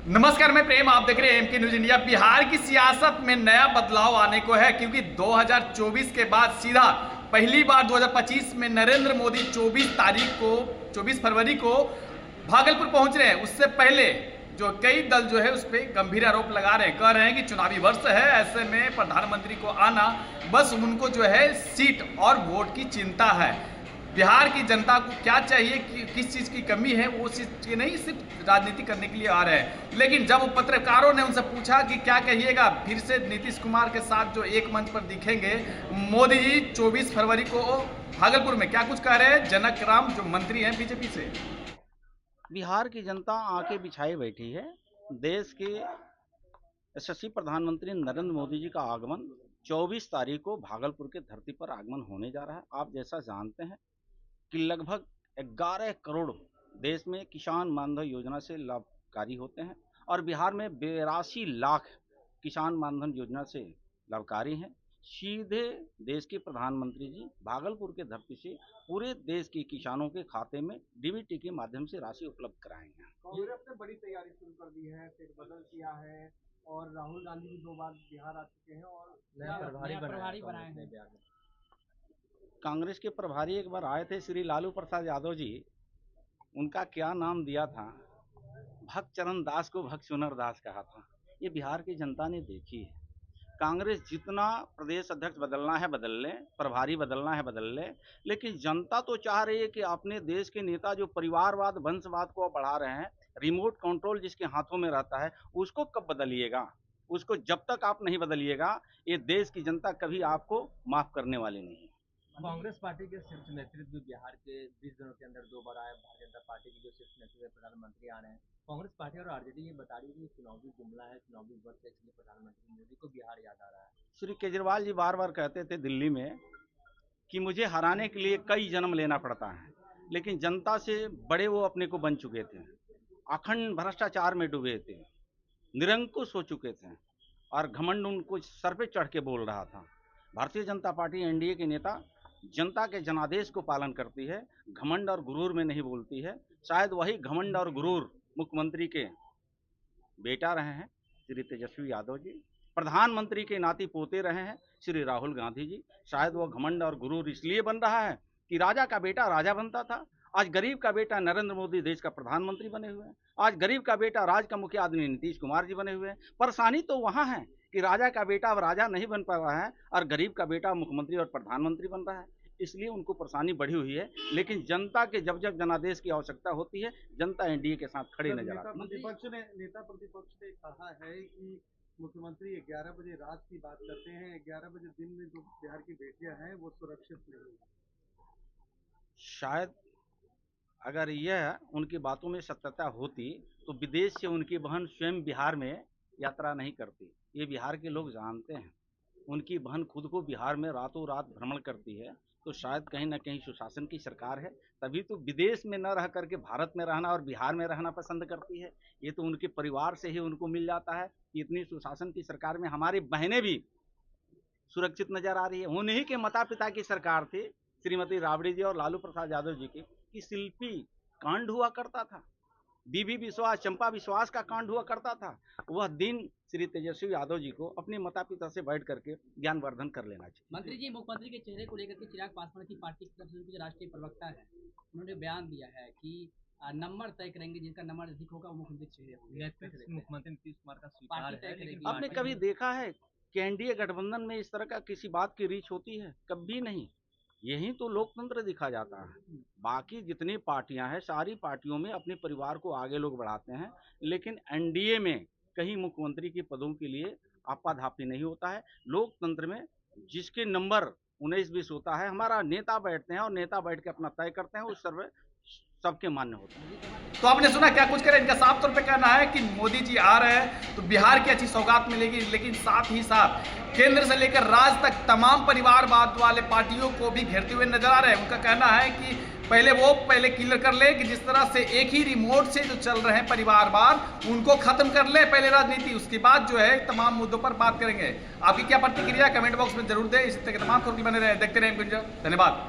नमस्कार, मैं प्रेम, आप देख रहे हैं एमके न्यूज इंडिया। बिहार की सियासत में नया बदलाव आने को है क्योंकि 2024 के बाद सीधा पहली बार 2025 में नरेंद्र मोदी 24 फरवरी को भागलपुर पहुंच रहे हैं। उससे पहले जो कई दल जो है उस पर गंभीर आरोप लगा रहे हैं, कह रहे हैं कि चुनावी वर्ष है, ऐसे में प्रधानमंत्री को आना बस उनको जो है सीट और वोट की चिंता है। बिहार की जनता को क्या चाहिए कि किस चीज़ की कमी है, वो चीज़ नहीं सिर्फ राजनीति करने के लिए आ रहे हैं। लेकिन जब पत्रकारों ने उनसे पूछा कि क्या कहिएगा, फिर से नीतीश कुमार के साथ जो एक मंच पर दिखेंगे मोदी जी 24 फरवरी को भागलपुर में, क्या कुछ कह रहे हैं जनक राम जो मंत्री हैं बीजेपी से। बिहार की जनता आंखें बिछाए बैठी है। देश के यशस्वी प्रधानमंत्री नरेंद्र मोदी जी का आगमन 24 तारीख को भागलपुर के धरती पर आगमन होने जा रहा है। आप जैसा जानते हैं कि लगभग 11 करोड़ देश में किसान मानधन योजना से लाभकारी होते हैं और बिहार में 82 लाख किसान मानधन योजना से लाभकारी हैं। सीधे देश के प्रधानमंत्री जी भागलपुर के धरती से पूरे देश के किसानों के खाते में डीबीटी के माध्यम से राशि उपलब्ध कराएंगे। कांग्रेस ने बड़ी तैयारी शुरू कर दी है, फिर बदल किया है और राहुल गांधी भी 2 बार बिहार आ चुके हैं और नया प्रभारी बनाए हैं बिहार में। कांग्रेस के प्रभारी एक बार आए थे श्री लालू प्रसाद यादव जी, उनका क्या नाम दिया था, भक्त चरण दास को भक्त सुनर दास कहा था। ये बिहार की जनता ने देखी है। कांग्रेस जितना प्रदेश अध्यक्ष बदलना है बदल ले, प्रभारी बदलना है बदल ले, लेकिन जनता तो चाह रही है कि अपने देश के नेता जो परिवारवाद वंशवाद को बढ़ा रहे हैं, रिमोट कंट्रोल जिसके हाथों में रहता है, उसको कब बदलिएगा। उसको जब तक आप नहीं बदलिएगा, ये देश की जनता कभी आपको माफ करने वाली नहीं है। कांग्रेस पार्टी के शीर्ष नेतृत्व बिहार के 20 दिनों के अंदर 2 बार आए। भारतीय जनता पार्टी के जो शीर्ष नेतृत्व प्रधानमंत्री आ रहे हैं। कांग्रेस पार्टी और आरजेडी ये बता रही है कि चुनावी जुमला है, चुनावी वर्ष है, इसलिए प्रधानमंत्री मोदी को बिहार याद आ रहा है। श्री केजरीवाल जी बार बार कहते थे दिल्ली में कि मुझे हराने के लिए कई जन्म लेना पड़ता है, लेकिन जनता से बड़े वो अपने को बन चुके थे, अखंड भ्रष्टाचार में डूबे थे, निरंकुश हो चुके थे और घमंड उनको सर पे चढ़ के बोल रहा था। भारतीय जनता पार्टी एनडीए के नेता जनता के जनादेश को पालन करती है, घमंड और गुरूर में नहीं बोलती है। शायद वही घमंड और गुरूर मुख्यमंत्री के बेटा रहे हैं श्री तेजस्वी यादव जी, प्रधानमंत्री के नाती पोते रहे हैं श्री राहुल गांधी जी। शायद वो घमंड और गुरूर इसलिए बन रहा है कि राजा का बेटा राजा बनता था, आज गरीब का बेटा नरेंद्र मोदी देश का प्रधानमंत्री बने हुए हैं। आज गरीब का बेटा राज्य का मुखिया आदमी नीतीश कुमार जी बने हुए हैं। परेशानी तो वहाँ है कि राजा का बेटा अब राजा नहीं बन पा रहा है और गरीब का बेटा मुख्यमंत्री और प्रधानमंत्री बन रहा है, इसलिए उनको परेशानी बढ़ी हुई है। लेकिन जनता के जब जब जनादेश की आवश्यकता होती है, जनता एनडीए के साथ खड़ी नजर आती है। नेता प्रतिपक्ष ने कहा है कि मुख्यमंत्री 11 बजे रात की बात करते हैं, 11 बजे दिन में जो बिहार की बेटियां हैं वो सुरक्षित नहीं। शायद अगर यह उनकी बातों में सत्यता होती तो विदेश से उनकी बहन स्वयं बिहार में यात्रा नहीं करती। ये बिहार के लोग जानते हैं, उनकी बहन खुद को बिहार में रातों रात भ्रमण करती है, तो शायद कहीं ना कहीं सुशासन की सरकार है, तभी तो विदेश में न रह करके भारत में रहना और बिहार में रहना पसंद करती है। ये तो उनके परिवार से ही उनको मिल जाता है कि इतनी सुशासन की सरकार में हमारी बहनें भी सुरक्षित नजर आ रही है। उन्हीं के माता पिता की सरकार थी श्रीमती राबड़ी जी और लालू प्रसाद यादव जी की कि शिल्पी कांड हुआ करता था, बीबी विश्वास चंपा विश्वास का कांड हुआ करता था। वह दिन श्री तेजस्वी यादव जी को अपने माता पिता से बैठ करके ज्ञानवर्धन कर लेना चाहिए। मंत्री जी, मुख्यमंत्री के चेहरे को लेकर के चिराग पासवान की पार्टी की तरफ से राष्ट्रीय प्रवक्ता है, उन्होंने बयान दिया है कि नंबर तय करेंगे, जिनका नंबर अधिक होगा वो मुख्यमंत्री चेहरे होंगे। मुख्यमंत्री नीतीश कुमार का स्वीकार है। आपने कभी देखा है कि एनडीए गठबंधन में इस तरह का किसी बात की रीच होती है? कभी नहीं। यही तो लोकतंत्र दिखा जाता है। बाकी जितनी पार्टियां हैं, सारी पार्टियों में अपने परिवार को आगे लोग बढ़ाते हैं, लेकिन एनडीए में कहीं मुख्यमंत्री के पदों के लिए आपाधापी नहीं होता है। लोकतंत्र में जिसके नंबर 19-20 होता है, हमारा नेता बैठते हैं और नेता बैठ के अपना तय करते हैं, उस सर्वे सबके मान्य होता है। तो आपने सुना क्या कुछ करें। इनका साफ तौर पे कहना है कि मोदी जी आ रहे हैं तो बिहार की अच्छी सौगात मिलेगी, लेकिन साथ ही साथ केंद्र से लेकर राज्य तक तमाम परिवारवाद वाले पार्टियों को भी घेरते हुए नजर आ रहे हैं। उनका कहना है कि पहले क्लियर कर ले कि जिस तरह से एक ही रिमोट से जो चल रहे हैं परिवारवाद, उनको खत्म कर ले पहले राजनीति, उसके बाद जो है तमाम मुद्दों पर बात करेंगे। आपकी क्या प्रतिक्रिया कमेंट बॉक्स में जरूर दें। इसी तरह के तमाम खबरों की बने रहे, देखते रहें। धन्यवाद।